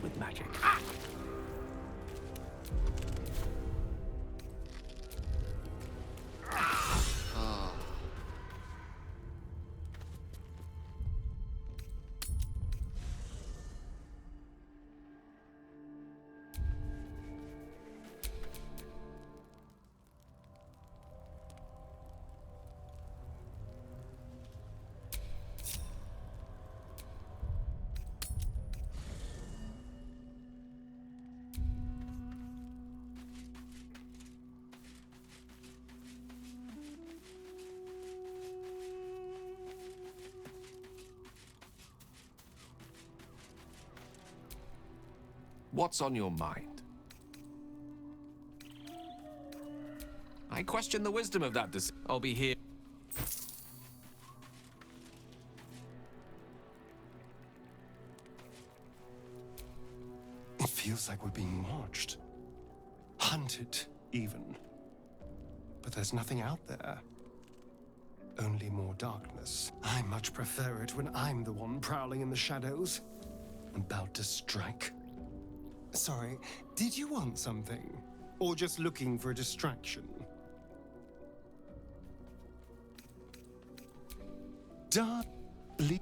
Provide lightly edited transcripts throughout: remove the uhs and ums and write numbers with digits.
with magic. What's on your mind? I question the wisdom of that decision. I'll be here. It feels like we're being watched. Hunted, even. But there's nothing out there. Only more darkness. I much prefer it when I'm the one prowling in the shadows. About to strike. Sorry, did you want something? Or just looking for a distraction? Darkly.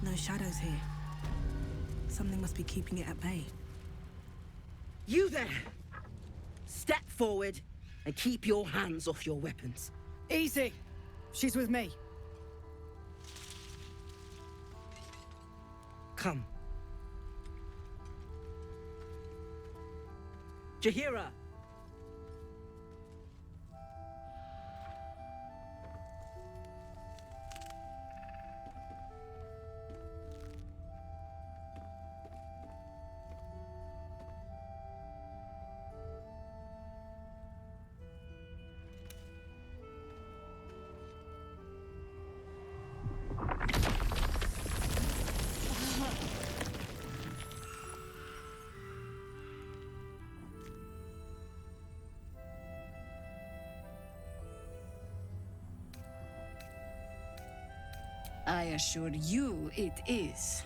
No shadows here. Something must be keeping it at bay. You there! Step forward and keep your hands off your weapons. Easy. She's with me. Come. Jahira! I assure you it is.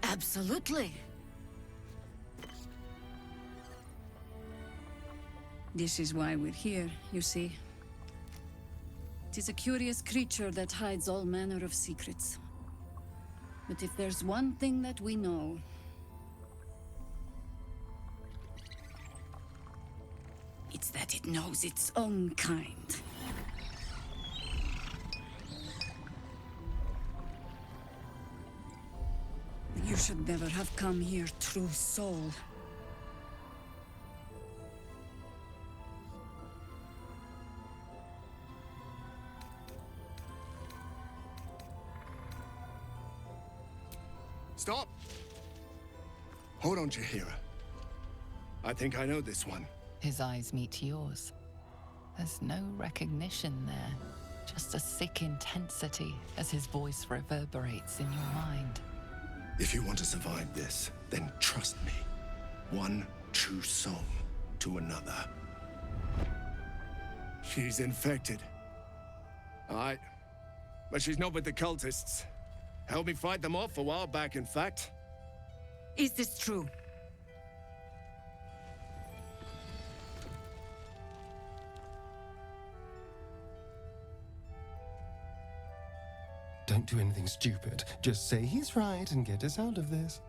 Absolutely. This is why we're here, you see. It is a curious creature that hides all manner of secrets. But if there's one thing that we know, it's that it knows its own kind. You should never have come here, true soul. Stop! Hold on, Jahira. I think I know this one. His eyes meet yours. There's no recognition there, just a sick intensity as his voice reverberates in your mind. If you want to survive this, then trust me. One true soul to another. She's infected. Aye. But she's not with the cultists. Helped me fight them off a while back, in fact. Is this true? Don't do anything stupid. Just say he's right and get us out of this.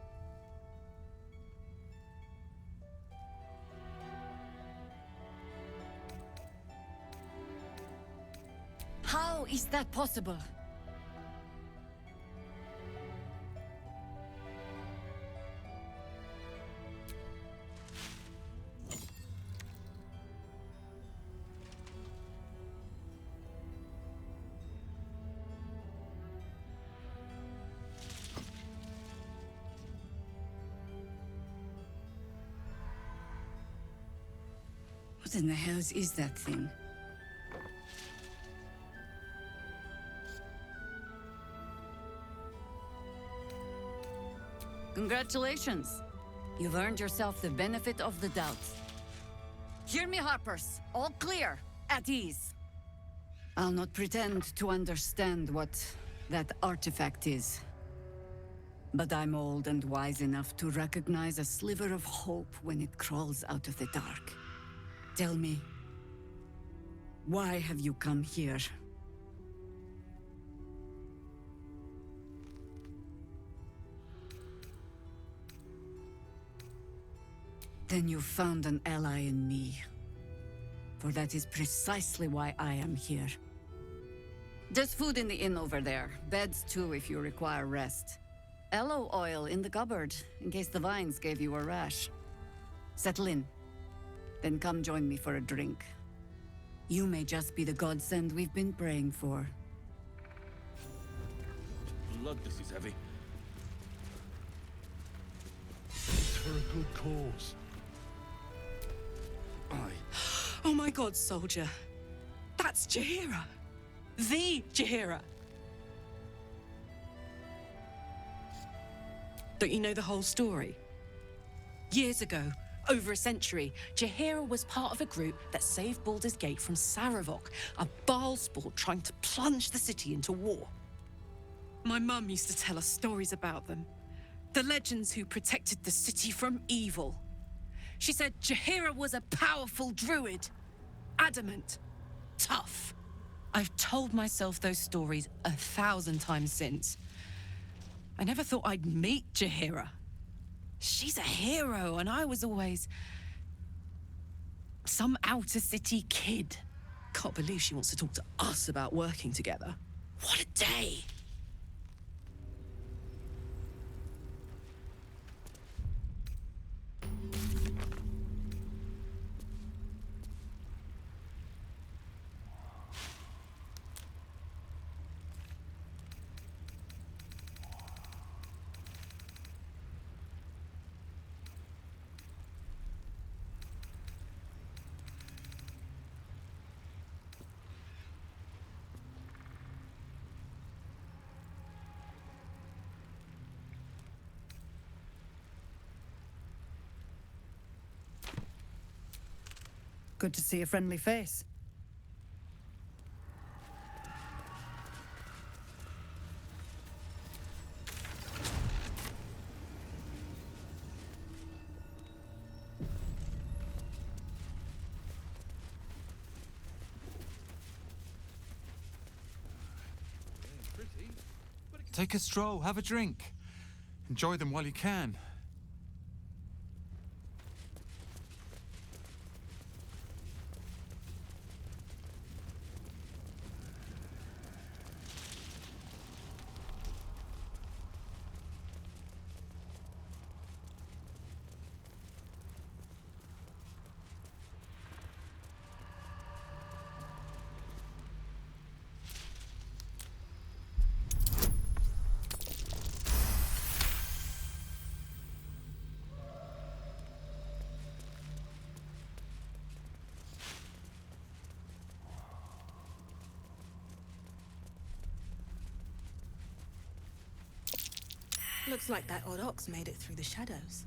How is that possible? What in the hell is that thing? Congratulations! You've earned yourself the benefit of the doubt. Hear me, Harpers. All clear. At ease. I'll not pretend to understand what that artifact is. But I'm old and wise enough to recognize a sliver of hope when it crawls out of the dark. Tell me, why have you come here? Then you found an ally in me. For that is precisely why I am here. There's food in the inn over there. Beds too if you require rest. Aloe oil in the cupboard, in case the vines gave you a rash. Settle in. Then come join me for a drink. You may just be the godsend we've been praying for. Blood, this is heavy. It's for a good cause. Oh my god, soldier. That's Jaheira. The Jaheira. Don't you know the whole story? Years ago, over a century, Jaheira was part of a group that saved Baldur's Gate from Saravok, a Baalsport trying to plunge the city into war. My mum used to tell us stories about them. The legends who protected the city from evil. She said Jaheira was a powerful druid. Adamant. Tough. I've told myself those stories 1,000 times since. I never thought I'd meet Jaheira. She's a hero, and I was always some outer city kid. Can't believe she wants to talk to us about working together. What a day! Good to see a friendly face. Take a stroll, have a drink. Enjoy them while you can. Looks like that odd ox made it through the shadows.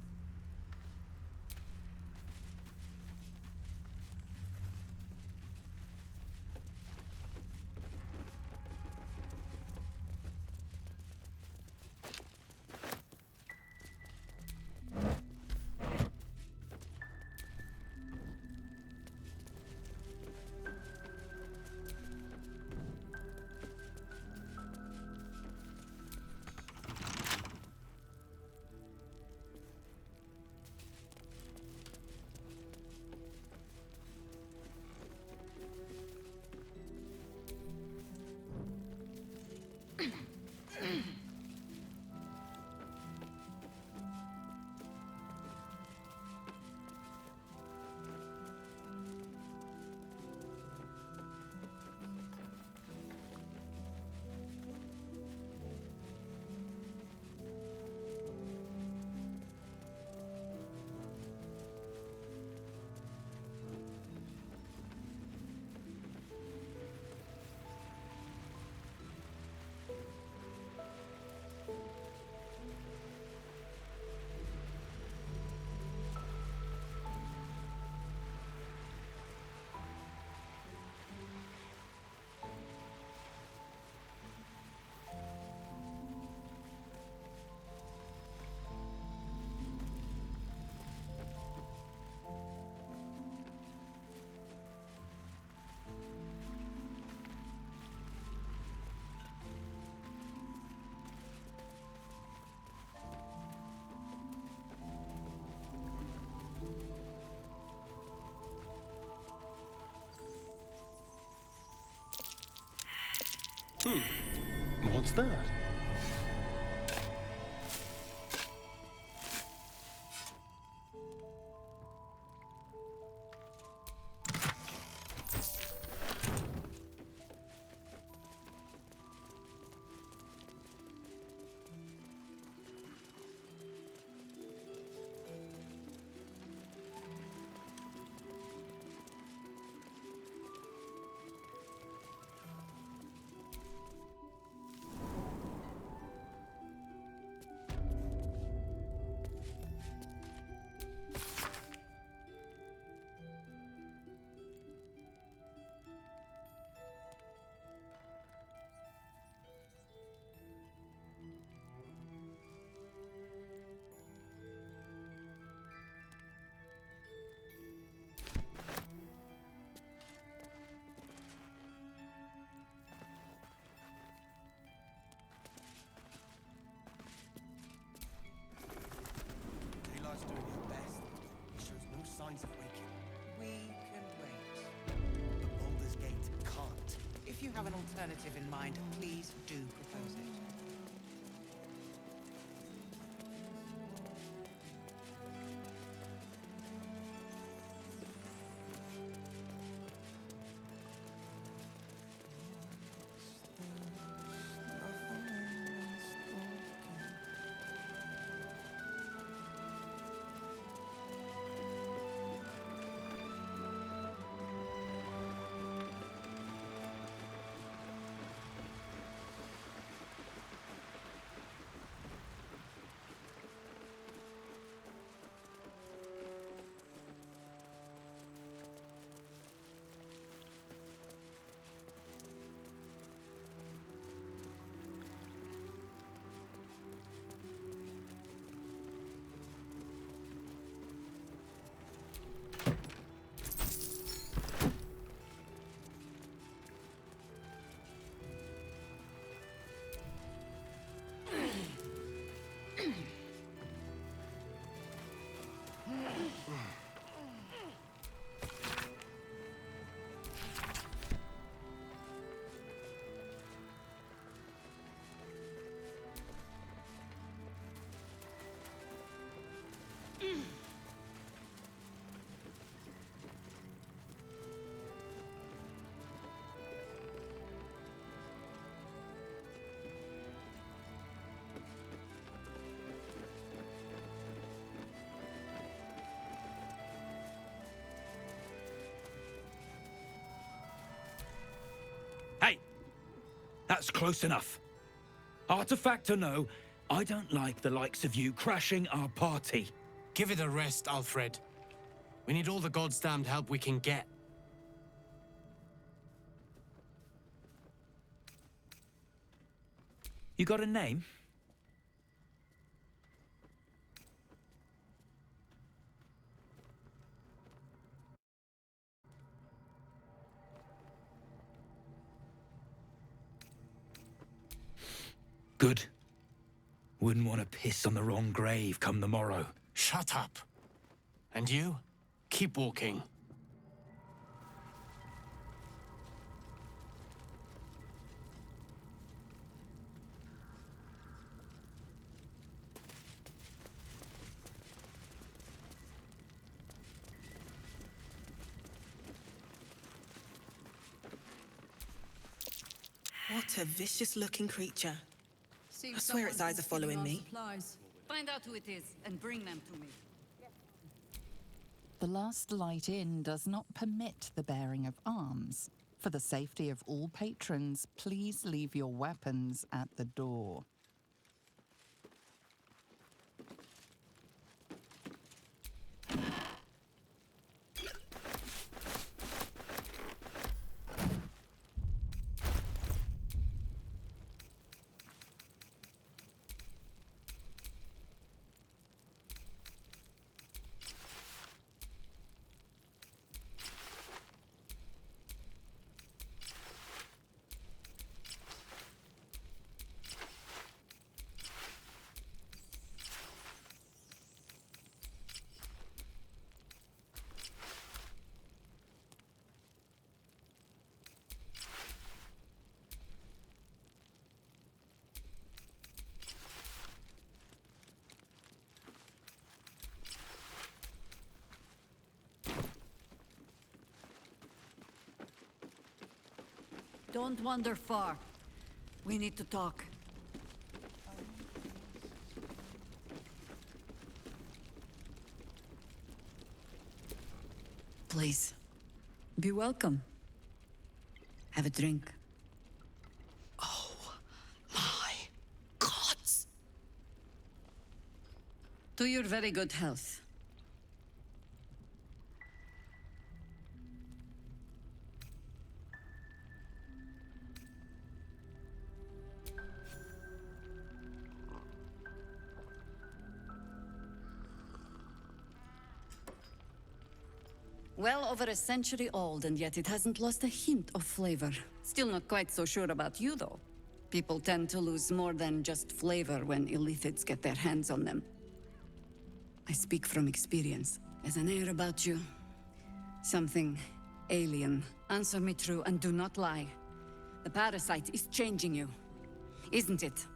What's that? Taylor's doing her best. He shows no signs of waking. We can wait. But Baldur's Gate can't. If you have an alternative in mind, please do propose it. Hey! That's close enough. Artifact or no, I don't like the likes of you crashing our party. Give it a rest, Alfred. We need all the god's damned help we can get. You got a name? Good. Wouldn't want to piss on the wrong grave come the morrow. Shut up. And you? Keep walking. What a vicious-looking creature. Seems I swear its eyes are someone's following stealing me. our supplies. Find out who it is and bring them to me. The Last Light Inn does not permit the bearing of arms. For the safety of all patrons, please leave your weapons at the door. Don't wander far. We need to talk. Please, be welcome. Have a drink. Oh, my gods! To your very good health. Well over a century old, and yet it hasn't lost a hint of flavor. Still not quite so sure about you, though. People tend to lose more than just flavor when illithids get their hands on them. I speak from experience. There's an air about you. Something alien. Answer me true and do not lie. The parasite is changing you, isn't it?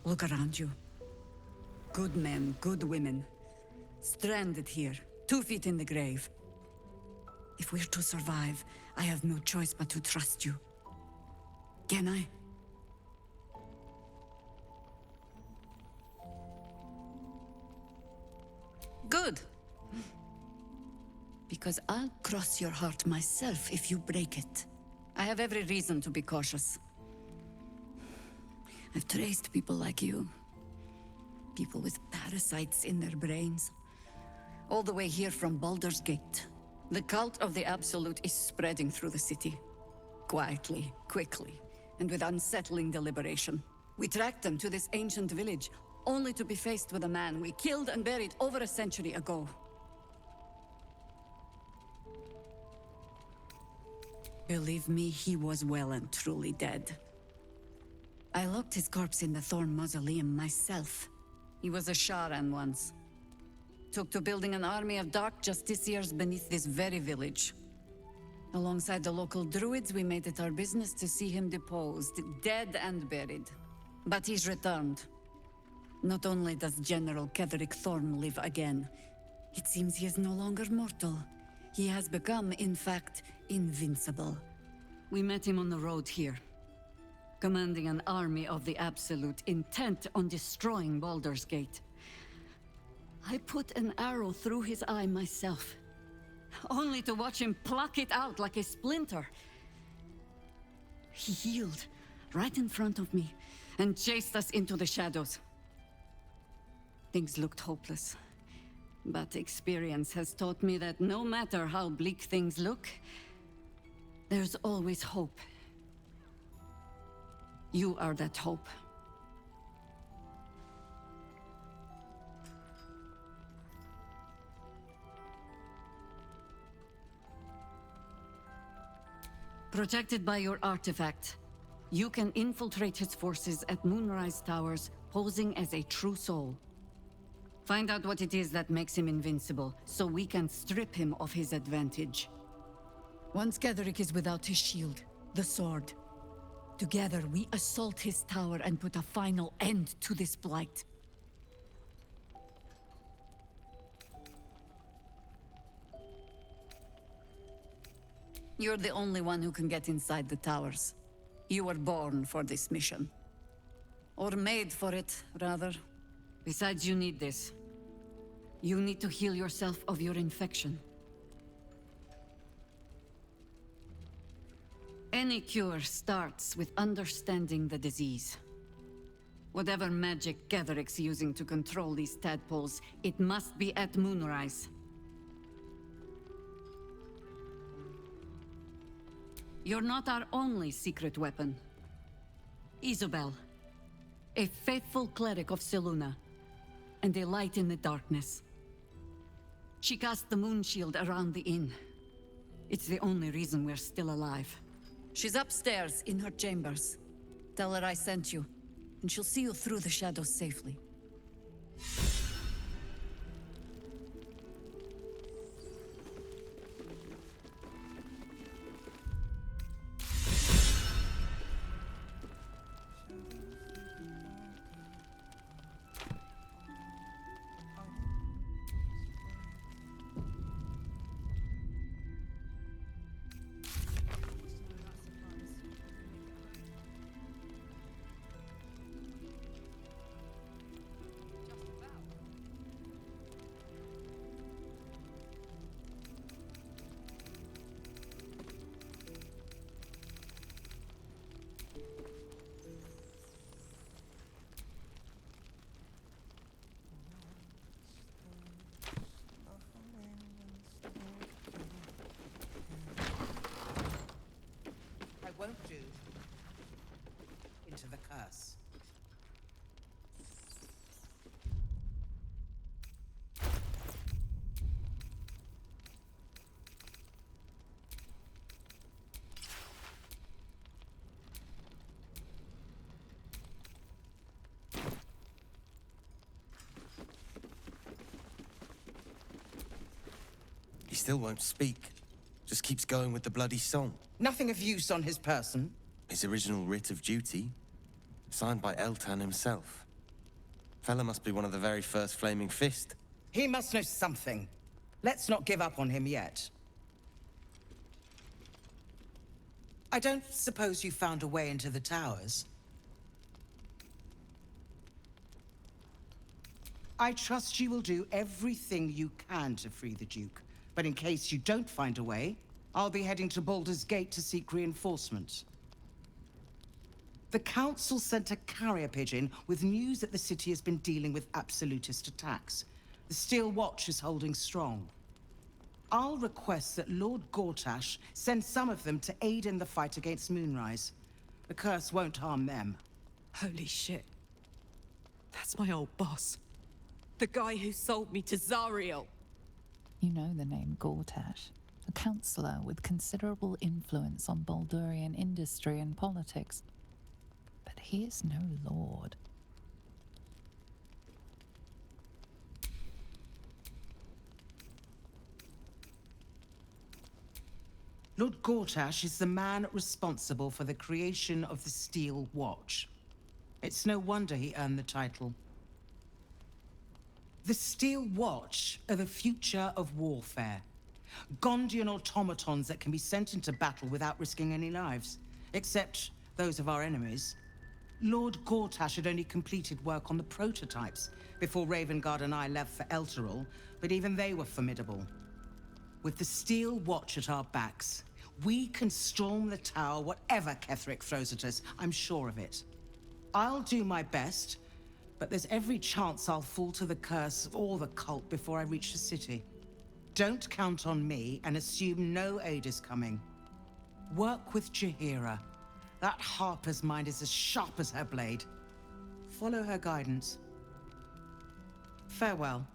Look around you. Good men, good women. Stranded here, 2 feet in the grave. If we're to survive, I have no choice but to trust you. Can I? Good. Because I'll cross your heart myself if you break it. I have every reason to be cautious. I've traced people like you. People with parasites in their brains. All the way here from Baldur's Gate. The cult of the Absolute is spreading through the city. Quietly, quickly, and with unsettling deliberation. We tracked them to this ancient village, only to be faced with a man we killed and buried over a century ago. Believe me, he was well and truly dead. I locked his corpse in the Thorn Mausoleum myself. He was a Sharan once. Took to building an army of dark justiciars beneath this very village. Alongside the local druids, we made it our business to see him deposed, dead and buried. But he's returned. Not only does General Ketheric Thorn live again, it seems he is no longer mortal. He has become, in fact, invincible. We met him on the road here. Commanding an army of the Absolute, intent on destroying Baldur's Gate. I put an arrow through his eye myself, only to watch him pluck it out like a splinter. He healed right in front of me and chased us into the shadows. Things looked hopeless, but experience has taught me that no matter how bleak things look, there's always hope. You are that hope. Protected by your artifact, you can infiltrate his forces at Moonrise Towers, posing as a true soul. Find out what it is that makes him invincible, so we can strip him of his advantage. Once Ketheric is without his shield, the sword. Together, we assault his tower and put a final end to this blight. You're the only one who can get inside the towers. You were born for this mission. Or made for it, rather. Besides, you need this. You need to heal yourself of your infection. Any cure starts with understanding the disease. Whatever magic Ketheric's using to control these tadpoles, it must be at Moonrise. You're not our only secret weapon. Isobel, a faithful cleric of Selûne, and a light in the darkness. She cast the moon shield around the inn. It's the only reason we're still alive. She's upstairs in her chambers. Tell her I sent you, and she'll see you through the shadows safely. won't do. Into the curse. He still won't speak. Just keeps going with the bloody song. Nothing of use on his person. His original writ of duty, signed by Eltan himself. Fella must be one of the very first Flaming Fist. He must know something. Let's not give up on him yet. I don't suppose you found a way into the towers? I trust you will do everything you can to free the Duke. But in case you don't find a way, I'll be heading to Baldur's Gate to seek reinforcements. The Council sent a carrier pigeon with news that the city has been dealing with absolutist attacks. The Steel Watch is holding strong. I'll request that Lord Gortash send some of them to aid in the fight against Moonrise. The curse won't harm them. Holy shit. That's my old boss. The guy who sold me to Zariel. You know the name Gortash, a councillor with considerable influence on Baldurian industry and politics. But he is no lord. Lord Gortash is the man responsible for the creation of the Steel Watch. It's no wonder he earned the title. The Steel Watch are the future of warfare. Gondian automatons that can be sent into battle without risking any lives, except those of our enemies. Lord Gortash had only completed work on the prototypes before Ravengard and I left for Elturel, but even they were formidable. With the Steel Watch at our backs, we can storm the tower whatever Ketheric throws at us, I'm sure of it. I'll do my best, but there's every chance I'll fall to the curse or the cult before I reach the city. Don't count on me and assume no aid is coming. Work with Jaheira. That Harper's mind is as sharp as her blade. Follow her guidance. Farewell.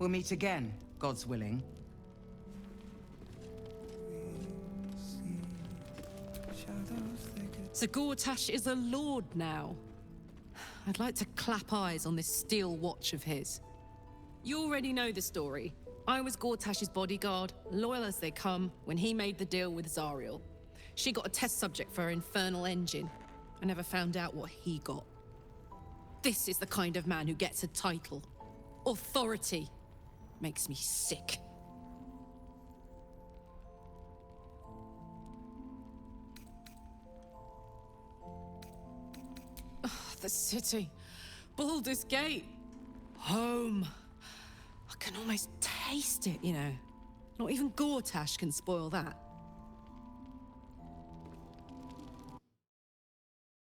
We'll meet again, God's willing. So Gortash is a lord now. I'd like to clap eyes on this Steel Watch of his. You already know the story. I was Gortash's bodyguard, loyal as they come, when he made the deal with Zariel. She got a test subject for her infernal engine. I never found out what he got. This is the kind of man who gets a title. Authority. Makes me sick. The city. Baldur's Gate. Home. I can almost taste it, you know. Not even Gortash can spoil that.